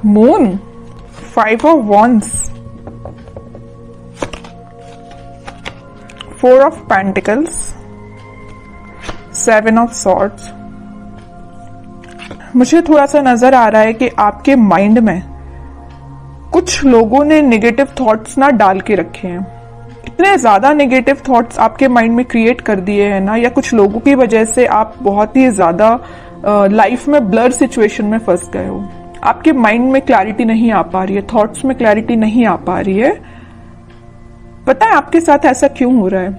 Moon, 5 of wands, 4 of pentacles, 7 of swords। मुझे थोड़ा सा नजर आ रहा है कि आपके माइंड में कुछ लोगों ने नेगेटिव थॉट्स ना डाल के रखे हैं। इतने ज्यादा नेगेटिव थॉट्स आपके माइंड में क्रिएट कर दिए हैं ना, या कुछ लोगों की वजह से आप बहुत ही ज्यादा लाइफ में ब्लर सिचुएशन में फंस गए हो। आपके माइंड में क्लैरिटी नहीं आ पा रही है, थॉट्स में क्लैरिटी नहीं आ पा रही है। पता है आपके साथ ऐसा क्यों हो रहा है?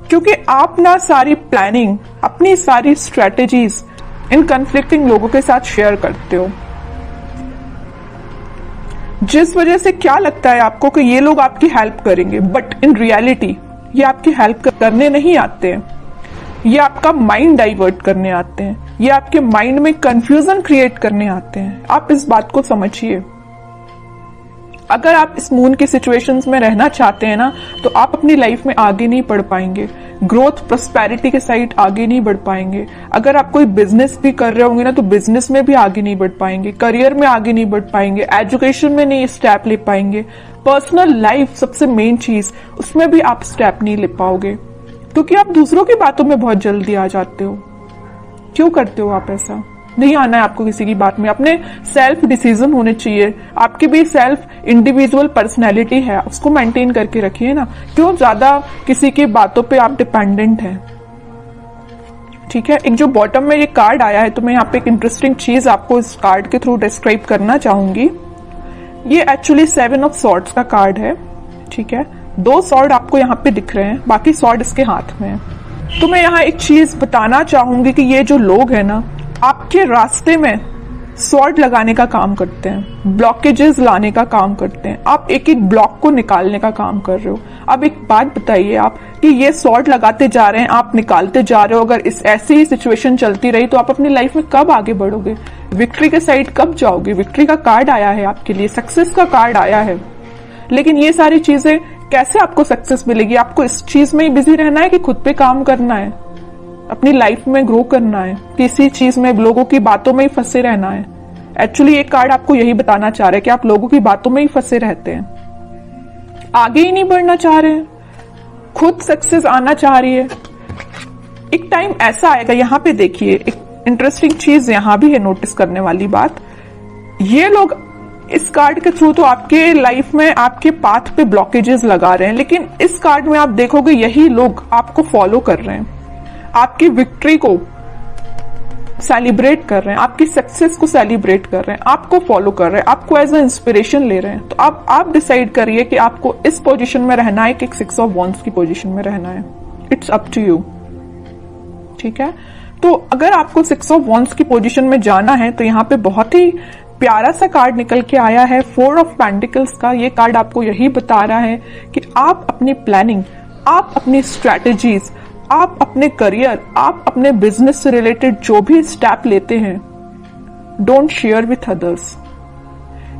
क्योंकि आप ना सारी प्लानिंग, अपनी सारी स्ट्रेटेजीज इन कन्फ्लिक्टिंग लोगों के साथ शेयर करते हो, जिस वजह से क्या लगता है आपको कि ये लोग आपकी हेल्प करेंगे, बट इन रियलिटी ये आपकी हेल्प करने नहीं आते हैं। ये आपका माइंड डाइवर्ट करने आते हैं, ये आपके माइंड में कंफ्यूजन क्रिएट करने आते हैं। आप इस बात को समझिए। अगर आप इस मून की सिचुएशंस में रहना चाहते हैं ना, तो आप अपनी लाइफ में आगे नहीं बढ़ पाएंगे, ग्रोथ प्रोस्पेरिटी के साइड आगे नहीं बढ़ पाएंगे। अगर आप कोई बिजनेस भी कर रहे होंगे ना, तो बिजनेस में भी आगे नहीं बढ़ पाएंगे, करियर में आगे नहीं बढ़ पाएंगे, एजुकेशन में नहीं स्टेप ले पाएंगे, पर्सनल लाइफ सबसे मेन चीज, उसमें भी आप स्टेप नहीं ले पाओगे, क्योंकि आप दूसरों की बातों में बहुत जल्दी आ जाते हो। क्यों करते हो आप ऐसा? नहीं आना है आपको किसी की बात में। अपने सेल्फ डिसीजन होने चाहिए। आपकी भी सेल्फ इंडिविजुअल पर्सनैलिटी है, उसको मेंटेन करके रखिए ना। क्यों ज्यादा किसी की बातों पे आप डिपेंडेंट हैं? ठीक है। एक जो बॉटम में ये कार्ड आया है, तो मैं यहाँ पे एक इंटरेस्टिंग चीज आपको इस कार्ड के थ्रू डिस्क्राइब करना चाहूंगी। ये एक्चुअली 7 ऑफ सॉर्ड्स का कार्ड है। ठीक है, 2 सॉर्ड आपको यहाँ पे दिख रहे हैं, बाकी सॉर्ड इसके हाथ में है। तो मैं यहाँ एक चीज बताना चाहूंगी कि ये जो लोग हैं ना, आपके रास्ते में सॉर्ड लगाने का काम करते हैं, ब्लॉकेजेस लाने का काम करते हैं। आप एक एक ब्लॉक को निकालने का काम कर रहे हो। अब एक बात बताइए आप कि ये सॉर्ड लगाते जा रहे हैं, आप निकालते जा रहे हो। अगर इस ऐसी ही सिचुएशन चलती रही, तो आप अपनी लाइफ में कब आगे बढ़ोगे? विक्ट्री के साइड कब जाओगे? विक्ट्री का कार्ड आया है आपके लिए, सक्सेस का कार्ड आया है, लेकिन ये सारी चीजें कैसे आपको सक्सेस मिलेगी? आपको इस चीज में ही बिजी रहना है कि खुद पे काम करना है, अपनी लाइफ में ग्रो करना है, किसी चीज में लोगों की बातों में ही फंसे रहना है? एक्चुअली एक कार्ड आपको यही बताना चाह रहा है कि आप लोगों की बातों में ही फंसे रहते हैं, आगे ही नहीं बढ़ना चाह रहे हैं, खुद सक्सेस आना चाह रही है। एक टाइम ऐसा आएगा, यहाँ पे देखिए एक इंटरेस्टिंग चीज यहाँ भी है नोटिस करने वाली बात। ये लोग इस कार्ड के थ्रू तो आपके लाइफ में आपके पाथ पे ब्लॉकेजेस लगा रहे हैं, लेकिन इस कार्ड में आप देखोगे यही लोग आपको फॉलो कर रहे हैं, आपकी विक्ट्री को सेलिब्रेट कर रहे हैं, आपकी सक्सेस को सेलिब्रेट कर रहे हैं, आपको फॉलो कर रहे हैं, आपको एज ए इंस्पिरेशन ले रहे हैं। तो अब आप डिसाइड करिए कि आपको इस पोजीशन में रहना है कि 6 ऑफ वॉन्ड्स की पोजीशन में रहना है। It's up to you. ठीक है, तो अगर आपको 6 ऑफ वॉन्ड्स की पोजीशन में जाना है, तो यहाँ पे बहुत ही प्यारा सा कार्ड निकल के आया है, 4 ऑफ पेंटिकल्स का। ये कार्ड आपको यही बता रहा है कि आप अपनी प्लानिंग, आप अपनी स्ट्रैटेजीज, आप अपने करियर, आप अपने बिजनेस से रिलेटेड जो भी स्टेप लेते हैं, डोंट शेयर विथ अदर्स।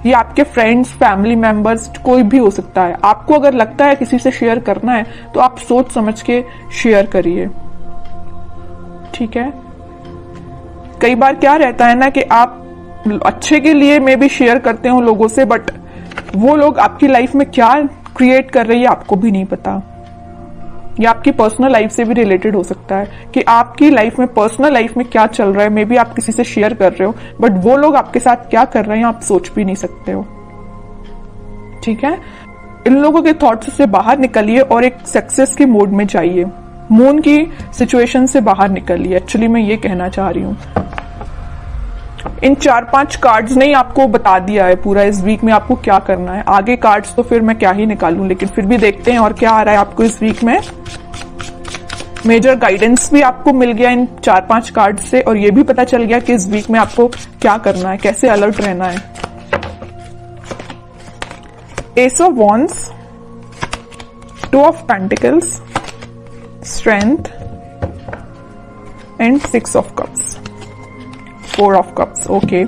ये आपके फ्रेंड्स, फैमिली मेंबर्स, कोई भी हो सकता है। आपको अगर लगता है किसी से शेयर करना है, तो आप सोच समझ के शेयर करिए। ठीक है, कई बार क्या रहता है ना कि आप अच्छे के लिए मे भी शेयर करते हो लोगों से, बट वो लोग आपकी लाइफ में क्या क्रिएट कर रही है आपको भी नहीं पता। या आपकी पर्सनल लाइफ से भी रिलेटेड हो सकता है कि आपकी लाइफ में, पर्सनल लाइफ में क्या चल रहा है, मे बी आप किसी से शेयर कर रहे हो, बट वो लोग आपके साथ क्या कर रहे हैं आप सोच भी नहीं सकते हो। ठीक है, इन लोगों के थॉट्स से बाहर निकलिए और एक सक्सेस के मोड में जाइए। मून की सिचुएशन से बाहर निकलिए, एक्चुअली मैं ये कहना चाह रही हूं। इन 4-5 कार्ड्स ने ही आपको बता दिया है पूरा इस वीक में आपको क्या करना है। आगे कार्ड्स तो फिर मैं क्या ही निकालूं, लेकिन फिर भी देखते हैं और क्या आ रहा है आपको इस वीक में। मेजर गाइडेंस भी आपको मिल गया इन 4-5 कार्ड से, और ये भी पता चल गया कि इस वीक में आपको क्या करना है, कैसे अलर्ट रहना है। S of wands, 2 of pentacles, strength and 6 of cups, 4 of cups. Okay,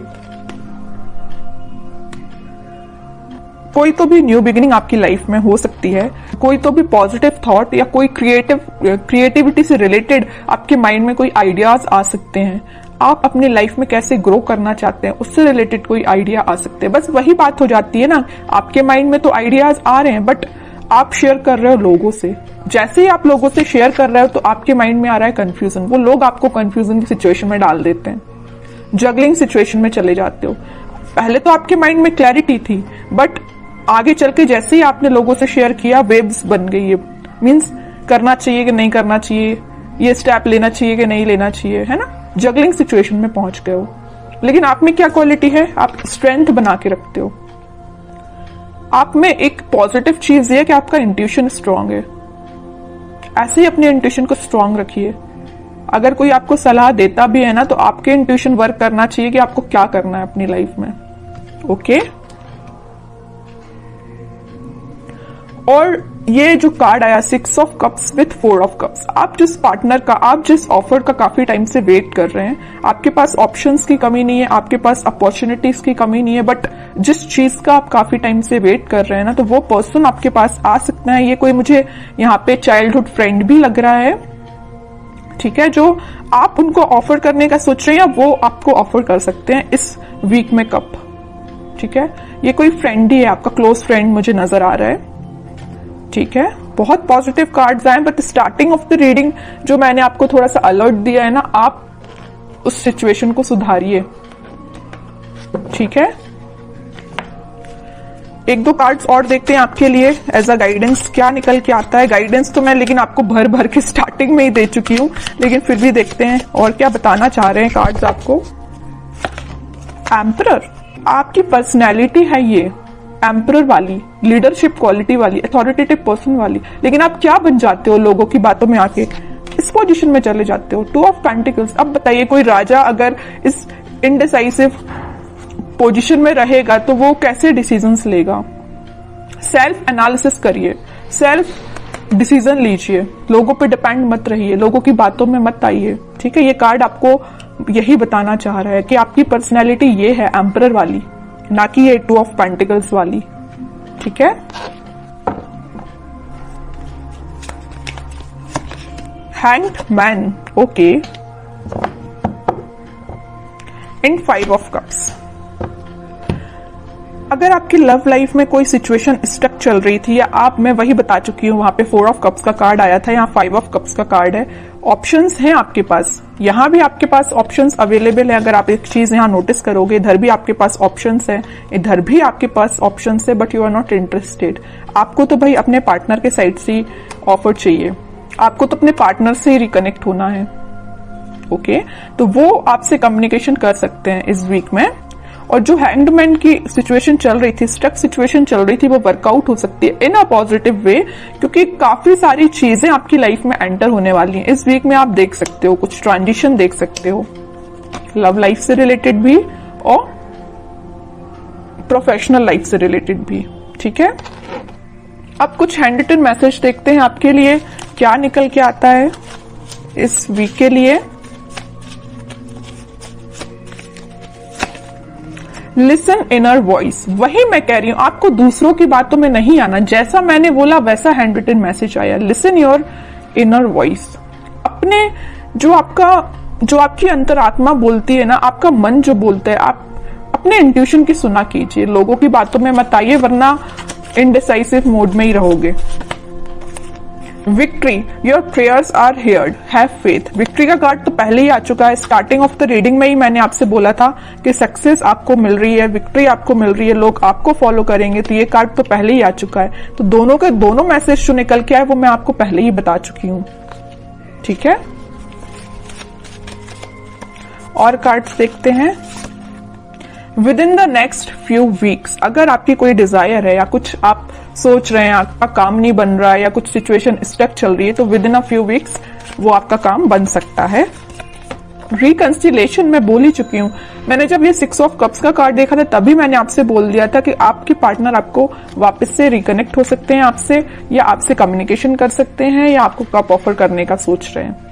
कोई तो भी न्यू बिगिनिंग आपकी लाइफ में हो सकती है, कोई तो भी पॉजिटिव थॉट या कोई क्रिएटिविटी से रिलेटेड आपके माइंड में कोई आइडियाज आ सकते हैं। आप अपनी लाइफ में कैसे ग्रो करना चाहते हैं उससे रिलेटेड कोई आइडिया आ सकते हैं। बस वही बात हो जाती है ना, आपके माइंड में तो आइडियाज आ रहे हैं बट आप शेयर कर रहे हो लोगों से। जैसे ही आप लोगों से शेयर कर रहे हो तो आपके माइंड में आ रहा है कंफ्यूजन, वो लोग आपको कंफ्यूजन की सिचुएशन में डाल देते हैं, जगलिंग सिचुएशन में चले जाते हो। पहले तो आपके माइंड में क्लैरिटी थी बट आगे चल के जैसे ही आपने लोगों से शेयर किया वेव्स बन गई है, मीन्स करना चाहिए कि नहीं करना चाहिए, ये स्टेप लेना चाहिए कि नहीं लेना चाहिए, है ना, जगलिंग सिचुएशन में पहुंच गए हो। लेकिन आप में क्या क्वालिटी है, आप स्ट्रेंथ बना के रखते हो। आप में एक पॉजिटिव चीज है कि आपका इंट्यूशन स्ट्रांग है। ऐसे ही अपने इंट्यूशन को स्ट्रांग रखिए। अगर कोई आपको सलाह देता भी है ना तो आपके इंट्यूशन वर्क करना चाहिए कि आपको क्या करना है अपनी लाइफ में। ओके, और ये जो कार्ड आया 6 of cups with 4 of cups, आप जिस पार्टनर का, आप जिस ऑफर का काफी टाइम से वेट कर रहे हैं, आपके पास ऑप्शंस की कमी नहीं है, आपके पास अपॉर्चुनिटीज की कमी नहीं है, बट जिस चीज का आप काफी टाइम से वेट कर रहे हैं ना, तो वो पर्सन आपके पास आ सकता है। ये कोई मुझे यहाँ पे चाइल्डहुड फ्रेंड भी लग रहा है, ठीक है, जो आप उनको ऑफर करने का सोच रहे हैं या वो आपको ऑफर कर सकते हैं इस वीक में कप, ठीक है। ये कोई फ्रेंड ही है, आपका क्लोज फ्रेंड मुझे नजर आ रहा है, ठीक है। बहुत पॉजिटिव कार्ड्स आए but starting of the reading जो मैंने आपको थोड़ा सा अलर्ट दिया है ना, आप उस सिचुएशन को सुधारिए, ठीक है। एक दो कार्ड्स और देखते हैं आपके लिए एज अ गाइडेंस, क्या निकल के आता है। गाइडेंस तो मैं लेकिन आपको भर भर के स्टार्टिंग में ही दे चुकी हूं, लेकिन फिर भी देखते हैं और क्या बताना चाह रहे हैं कार्ड्स आपको। एम्परर, आपकी पर्सनैलिटी है ये एम्परर वाली, लीडरशिप क्वालिटी वाली, अथॉरिटेटिव पर्सन वाली, लेकिन आप क्या बन जाते हो लोगों की बातों में आके, इस पोजीशन में चले जाते हो। 2 ऑफ पेंटिकल्स, अब बताइए कोई राजा अगर इस इनडिसाइसिव पोजीशन में रहेगा तो वो कैसे डिसीजंस लेगा। सेल्फ एनालिसिस करिए, सेल्फ डिसीजन लीजिए, लोगों पे डिपेंड मत रहिए, लोगों की बातों में मत आइए, ठीक है। ये कार्ड आपको यही बताना चाह रहा है कि आपकी पर्सनैलिटी ये है एम्परर वाली, ना कि ये 2 ऑफ पेंटिकल्स वाली, ठीक है। Hanged man, okay, and 5 of cups. अगर आपकी लव लाइफ में कोई सिचुएशन स्टक चल रही थी या आप, मैं वही बता चुकी हूं, वहां पे 4 ऑफ कप्स का कार्ड आया था, यहाँ 5 ऑफ कप्स का कार्ड है। ऑप्शंस हैं आपके पास, यहां भी आपके पास ऑप्शंस अवेलेबल है। अगर आप एक चीज यहां नोटिस करोगे, इधर भी आपके पास ऑप्शंस है, इधर भी आपके पास ऑप्शंस है, but you are not interested. आपको तो भाई अपने पार्टनर के साइड से ऑफर चाहिए, आपको तो अपने पार्टनर से ही रिकनेक्ट होना है, ओके। तो वो आपसे कम्युनिकेशन कर सकते हैं इस वीक में। और जो हैंगमैन की सिचुएशन चल रही थी, स्टक सिचुएशन चल रही थी, वो वर्कआउट हो सकती है इन अ पॉजिटिव वे, क्योंकि काफी सारी चीजें आपकी लाइफ में एंटर होने वाली हैं इस वीक में। आप देख सकते हो, कुछ ट्रांजिशन देख सकते हो, लव लाइफ से रिलेटेड भी और प्रोफेशनल लाइफ से रिलेटेड भी, ठीक है। अब कुछ हैंड रिटन मैसेज देखते हैं आपके लिए क्या निकल के आता है इस वीक के लिए। लिसन इनर वॉइस, वही मैं कह रही हूं, आपको दूसरों की बातों में नहीं आना, जैसा मैंने बोला वैसा हैंड रिटन मैसेज आया। लिसन योर इनर वॉइस, अपने जो आपकी अंतरात्मा बोलती है ना, आपका मन जो बोलता है, आप अपने इंट्यूशन की सुना कीजिए, लोगों की बातों में मत आइए, वरना इनडिसाइसिव मोड में ही रहोगे। Victory, your prayers are heard, have faith. Victory का कार्ड तो पहले ही आ चुका है, स्टार्टिंग ऑफ द रीडिंग में ही मैंने आपसे बोला था कि सक्सेस आपको मिल रही है, विक्ट्री आपको मिल रही है, लोग आपको फॉलो करेंगे, तो ये कार्ड तो पहले ही आ चुका है। तो दोनों के दोनों मैसेज जो निकल के आए वो मैं आपको पहले ही बता चुकी हूं, ठीक है। और कार्ड्स देखते हैं। With in the next few weeks, अगर आपकी कोई डिजायर है या कुछ आप सोच रहे हैं, आपका काम नहीं बन रहा है या कुछ सिचुएशन स्टक चल रही है, तो with in a few weeks वो आपका काम बन सकता है। रिकंसिलेशन मैं बोल ही चुकी हूं, मैंने जब ये 6 ऑफ कप्स का कार्ड देखा था तभी मैंने आपसे बोल दिया था कि आपके पार्टनर आपको वापस से रिकनेक्ट हो सकते हैं आपसे, या आपसे कम्युनिकेशन कर सकते हैं, या आपको कप ऑफर करने का सोच रहे हैं।